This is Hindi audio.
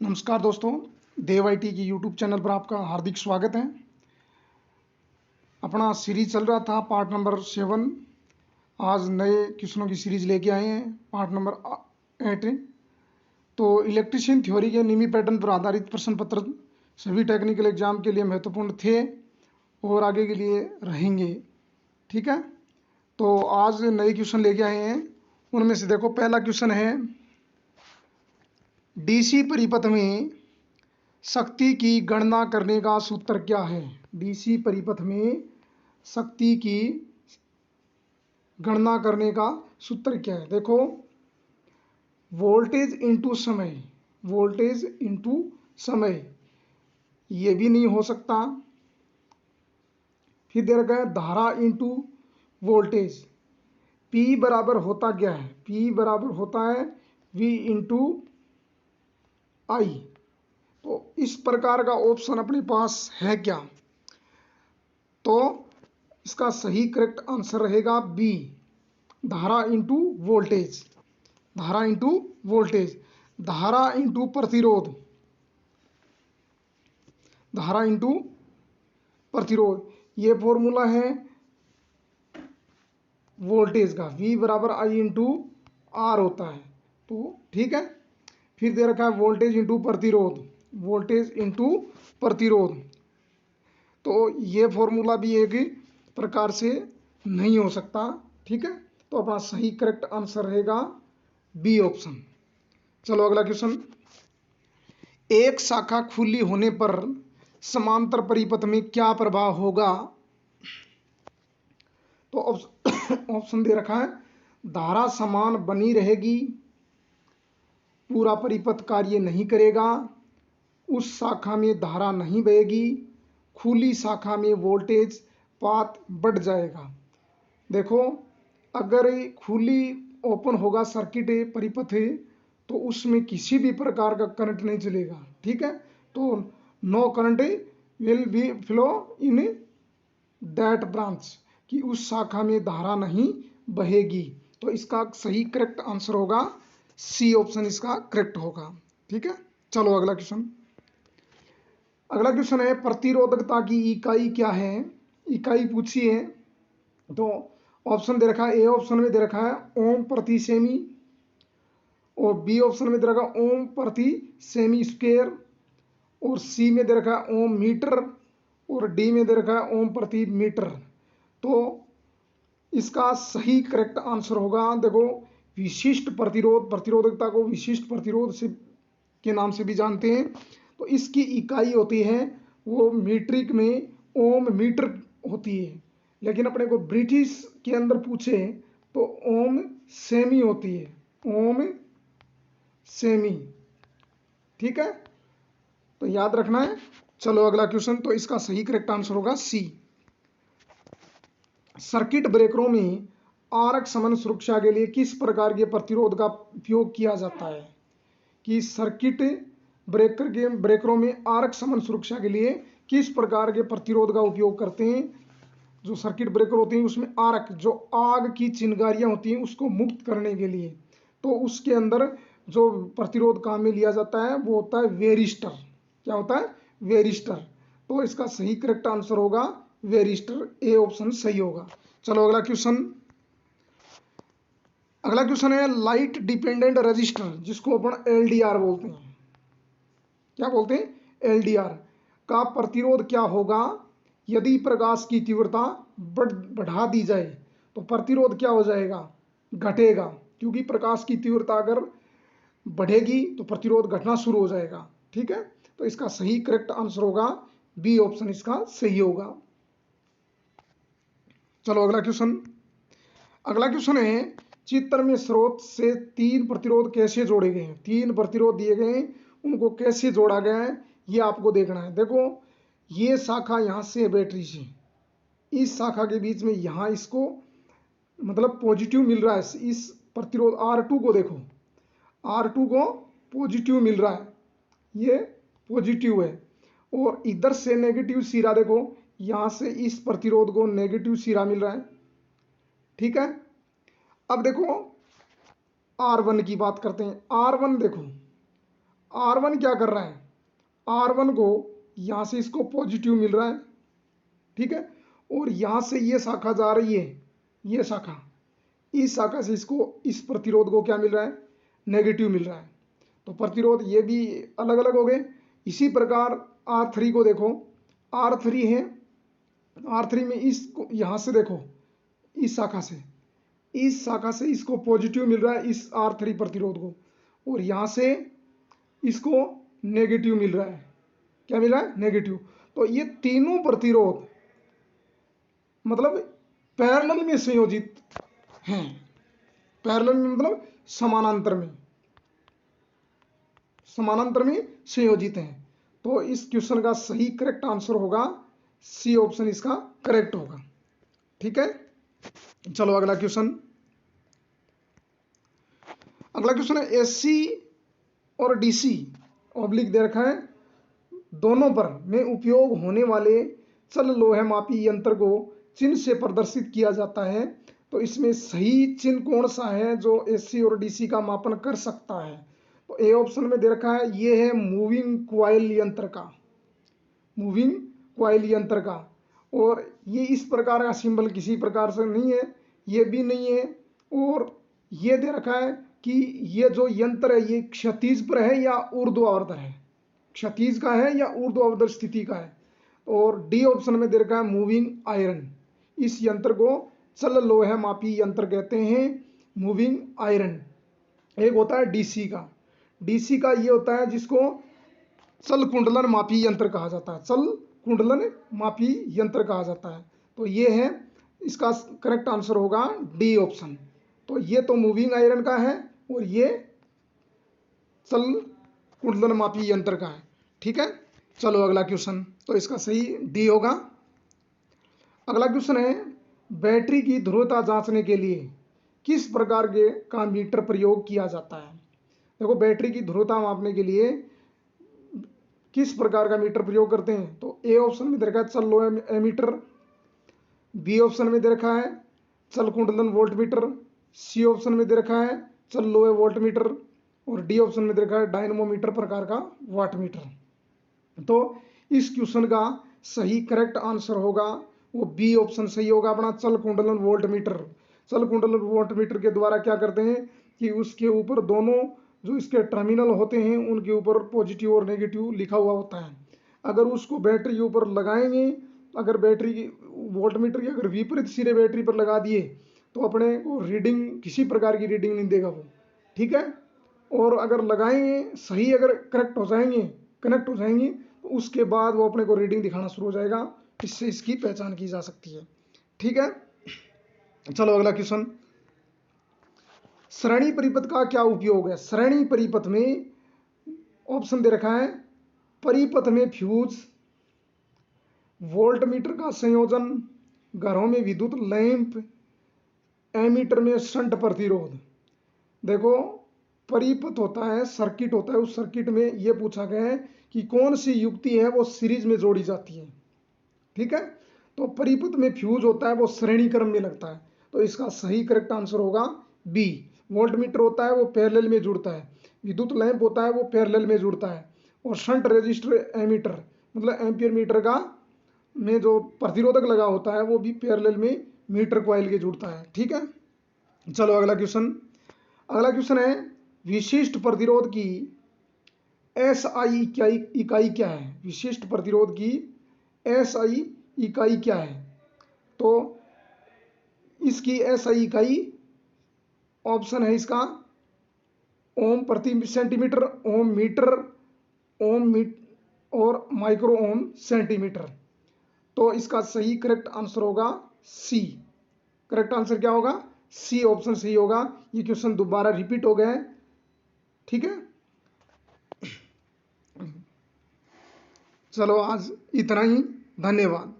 नमस्कार दोस्तों, देव आईटी की यूट्यूब चैनल पर आपका हार्दिक स्वागत है। अपना सीरीज चल रहा था पार्ट नंबर 7। आज नए क्वेश्चनों की सीरीज लेके आए हैं, पार्ट नंबर 8। तो इलेक्ट्रीशियन थ्योरी के निमी पैटर्न पर आधारित प्रश्न पत्र सभी टेक्निकल एग्जाम के लिए महत्वपूर्ण थे और आगे के लिए रहेंगे। ठीक है, तो आज नए क्वेश्चन लेके आए हैं। उनमें से देखो, पहला क्वेश्चन है, डीसी परिपथ में शक्ति की गणना करने का सूत्र क्या है। डीसी परिपथ में शक्ति की गणना करने का सूत्र क्या है। देखो, वोल्टेज इनटू समय, वोल्टेज इनटू समय, ये भी नहीं हो सकता। फिर दे रखा है धारा इनटू वोल्टेज। P बराबर होता क्या है, P बराबर होता है V इंटू आई। तो इस प्रकार का ऑप्शन अपने पास है क्या, तो इसका सही करेक्ट आंसर रहेगा बी, धारा इंटू वोल्टेज। धारा इंटू वोल्टेज, धारा इंटू प्रतिरोध, धारा इंटू प्रतिरोध, ये फॉर्मूला है वोल्टेज का। V बराबर आई इंटू आर होता है। तो ठीक है, फिर दे रखा है वोल्टेज इंटू प्रतिरोध, वोल्टेज इंटू प्रतिरोध। तो ये फॉर्मूला भी एक प्रकार से नहीं हो सकता। ठीक है, तो अपना सही करेक्ट आंसर रहेगा बी ऑप्शन। चलो अगला क्वेश्चन, एक शाखा खुली होने पर समांतर परिपथ में क्या प्रभाव होगा। तो ऑप्शन दे रखा है, धारा समान बनी रहेगी, पूरा परिपथ कार्य नहीं करेगा, उस शाखा में धारा नहीं बहेगी, खुली शाखा में वोल्टेज पात बढ़ जाएगा। देखो, अगर खुली ओपन होगा सर्किट परिपथ है तो उसमें किसी भी प्रकार का करंट नहीं चलेगा। ठीक है, तो no current will be flow in that branch, कि उस शाखा में धारा नहीं बहेगी। तो इसका सही करेक्ट आंसर होगा सी ऑप्शन, इसका करेक्ट होगा। ठीक है, चलो अगला क्वेश्चन। अगला क्वेश्चन है, प्रतिरोधकता की इकाई क्या है। इकाई पूछी है, तो ऑप्शन दे रखा है, ए ऑप्शन में दे रखा है ओम प्रति सेमी, और बी ऑप्शन में दे रखा है ओम प्रति सेमी स्क्वायर, और सी में दे रखा है ओम मीटर, और डी में दे रखा है ओम प्रति मीटर। तो इसका सही करेक्ट आंसर होगा, देखो, विशिष्ट प्रतिरोध, प्रतिरोधकता को विशिष्ट प्रतिरोध से के नाम से भी जानते हैं। तो इसकी इकाई होती है वो मीट्रिक में ओम मीटर होती है, लेकिन अपने को ब्रिटिश के अंदर पूछे तो ओम सेमी होती है, ओम सेमी। ठीक है, तो याद रखना है। चलो अगला क्वेश्चन, तो इसका सही करेक्ट आंसर होगा सी। सर्किट ब्रेकरों में आरक समन सुरक्षा के लिए किस प्रकार के प्रतिरोध का उपयोग किया जाता है। कि सर्किट ब्रेकरों में आरक समन सुरक्षा के लिए किस प्रकार के प्रतिरोध का उपयोग करते हैं। जो सर्किट ब्रेकर होते हैं उसमें आरक, जो आग की चिंगारियां होती हैं उसको मुक्त करने के लिए, तो उसके अंदर जो प्रतिरोध काम में लिया जाता है वो होता है वेरिस्टर। क्या होता है, वेरिस्टर। तो इसका सही करेक्ट आंसर होगा वेरिस्टर, ए ऑप्शन सही होगा। चलो अगला क्वेश्चन। अगला क्वेश्चन है, लाइट डिपेंडेंट रजिस्टर, जिसको अपन एलडीआर बोलते हैं। क्या बोलते हैं, एलडीआर का प्रतिरोध क्या होगा यदि प्रकाश की तीव्रता बढ़ा दी जाए। तो प्रतिरोध क्या हो जाएगा, घटेगा, क्योंकि प्रकाश की तीव्रता अगर बढ़ेगी तो प्रतिरोध घटना शुरू हो जाएगा। ठीक है, तो इसका सही करेक्ट आंसर होगा बी ऑप्शन, इसका सही होगा। चलो अगला क्वेश्चन। अगला क्वेश्चन है, चित्र में स्रोत से 3 प्रतिरोध कैसे जोड़े गए हैं। 3 प्रतिरोध दिए गए हैं, उनको कैसे जोड़ा गया है ये आपको देखना है। देखो, ये शाखा यहाँ से बैटरी से, इस शाखा के बीच में यहाँ इसको मतलब पॉजिटिव मिल रहा है। इस प्रतिरोध R2 को देखो, R2 को पॉजिटिव मिल रहा है, ये पॉजिटिव है, और इधर से नेगेटिव सिरा देखो, यहाँ से इस प्रतिरोध को नेगेटिव सिरा मिल रहा है। ठीक है, अब देखो R1 की बात करते हैं। R1 देखो, R1 क्या कर रहा है, R1 को यहाँ से इसको पॉजिटिव मिल रहा है, ठीक है, और यहाँ से ये शाखा जा रही है, ये शाखा, इस शाखा से इसको, इस प्रतिरोध को क्या मिल रहा है, नेगेटिव मिल रहा है। तो प्रतिरोध ये भी अलग अलग हो गए। इसी प्रकार R3 को देखो, R3 है, R3 में इसको यहाँ से देखो, इस शाखा से, इस शाखा से इसको पॉजिटिव मिल रहा है इस R3 प्रतिरोध को, और यहाँ से इसको नेगेटिव मिल रहा है, क्या मिल रहा है, नेगेटिव। तो ये तीनों प्रतिरोध मतलब पैरेलल में संयोजित हैं, पैरेलल में मतलब समानांतर में, समानांतर में संयोजित हैं। तो इस क्वेश्चन का सही करेक्ट आंसर होगा सी ऑप्शन, इसका करेक्ट होगा, ठीक है। चलो अगला क्वेश्चन, अगला क्वेश्चन है एससी और डीसी ऑब्लिक दे रखा है, दोनों पर में उपयोग होने वाले चल लोहे मापी यंत्र को चिन्ह से प्रदर्शित किया जाता है। तो इसमें सही चिन्ह कौन सा है जो एससी और डीसी का मापन कर सकता है। तो ए ऑप्शन में दे रखा है, ये है मूविंग क्वाइल यंत्र का, मूविंग क्वाइल यंत्र का, और ये इस प्रकार का सिंबल किसी प्रकार से नहीं है, ये भी नहीं है, और ये दे रखा है कि ये जो यंत्र है ये क्षैतिज पर है या ऊर्ध्वाधर है, क्षैतिज का है या ऊर्ध्वाधर स्थिति का है। और डी ऑप्शन में दे रखा है मूविंग आयरन, इस यंत्र को चल लोहे मापी यंत्र कहते हैं, मूविंग आयरन। एक होता है डीसी का, डीसी का ये होता है जिसको चल कुंडलन मापी यंत्र कहा जाता है, चल कुंडलन मापी यंत्र कहा जाता है। तो ये है, इसका करेक्ट आंसर होगा डी ऑप्शन। तो ये तो मूविंग आयरन का है और ये चल कुंडलन मापी यंत्र का है, ठीक है। चलो अगला क्वेश्चन, तो इसका सही डी होगा। अगला क्वेश्चन है, बैटरी की ध्रुवता जांचने के लिए किस प्रकार के का मीटर प्रयोग किया जाता है। देखो बैटरी की ध्रुवता मापने के लिए किस प्रकार का मीटर प्रयोग करते हैं। तो ए ऑप्शन में दे रखा है चल लोहे एमीटर, बी ऑप्शन में दे रखा है चल कुंडलन वोल्ट मीटर, सी ऑप्शन में दे रखा है चल लोहे वोल्ट मीटर, और डी ऑप्शन में दे रखा है डायनमोमीटर प्रकार का वाट मीटर। तो इस क्वेश्चन का सही करेक्ट आंसर होगा वो बी ऑप्शन सही होगा अपना, चल कुंडलन वोल्ट मीटर। चल कुंडलन वोल्ट मीटर के द्वारा क्या करते हैं कि उसके ऊपर दोनों जो इसके टर्मिनल होते हैं उनके ऊपर पॉजिटिव और नेगेटिव लिखा हुआ होता है। अगर उसको बैटरी के ऊपर लगाएंगे, अगर बैटरी की वोल्ट मीटर की अगर विपरीत सिरे बैटरी पर लगा दिए तो अपने को रीडिंग, किसी प्रकार की रीडिंग नहीं देगा वो, ठीक है। और अगर लगाएंगे, सही अगर करेक्ट हो जाएंगे, कनेक्ट हो जाएंगी, तो उसके बाद वो अपने को रीडिंग दिखाना शुरू हो जाएगा, इससे इसकी पहचान की जा सकती है, ठीक है। चलो अगला क्वेश्चन, श्रेणी परिपथ का क्या उपयोग है। श्रेणी परिपथ में ऑप्शन दे रखा है, परिपथ में फ्यूज, वोल्ट मीटर का संयोजन, घरों में विद्युत लैंप, एमीटर में शंट प्रतिरोध। देखो परिपथ होता है, सर्किट होता है, उस सर्किट में यह पूछा गया है कि कौन सी युक्ति है वो सीरीज में जोड़ी जाती है, ठीक है। तो परिपथ में फ्यूज होता है वो श्रेणी क्रम में लगता है, तो इसका सही करेक्ट आंसर होगा बी। वोल्ट मीटर होता है वो पैरेलल में जुड़ता है, विद्युत लैंप होता है वो पैरेलल में जुड़ता है, और शंट रेजिस्टर एमीटर मतलब एम्पियर मीटर का में जो प्रतिरोधक लगा होता है वो भी पैरेलल में मीटर कॉइल के जुड़ता है, ठीक है। चलो अगला क्वेश्चन, अगला क्वेश्चन है, विशिष्ट प्रतिरोध की एसआई इकाई क्या है। विशिष्ट प्रतिरोध की एसआई इकाई क्या है। तो इसकी एसआई इकाई ऑप्शन है इसका ओम प्रति सेंटीमीटर, ओम मीटर, और माइक्रो ओम सेंटीमीटर। तो इसका सही करेक्ट आंसर होगा सी। करेक्ट आंसर क्या होगा, सी ऑप्शन सही होगा। ये क्वेश्चन दोबारा रिपीट हो गए, ठीक है। चलो आज इतना ही, धन्यवाद।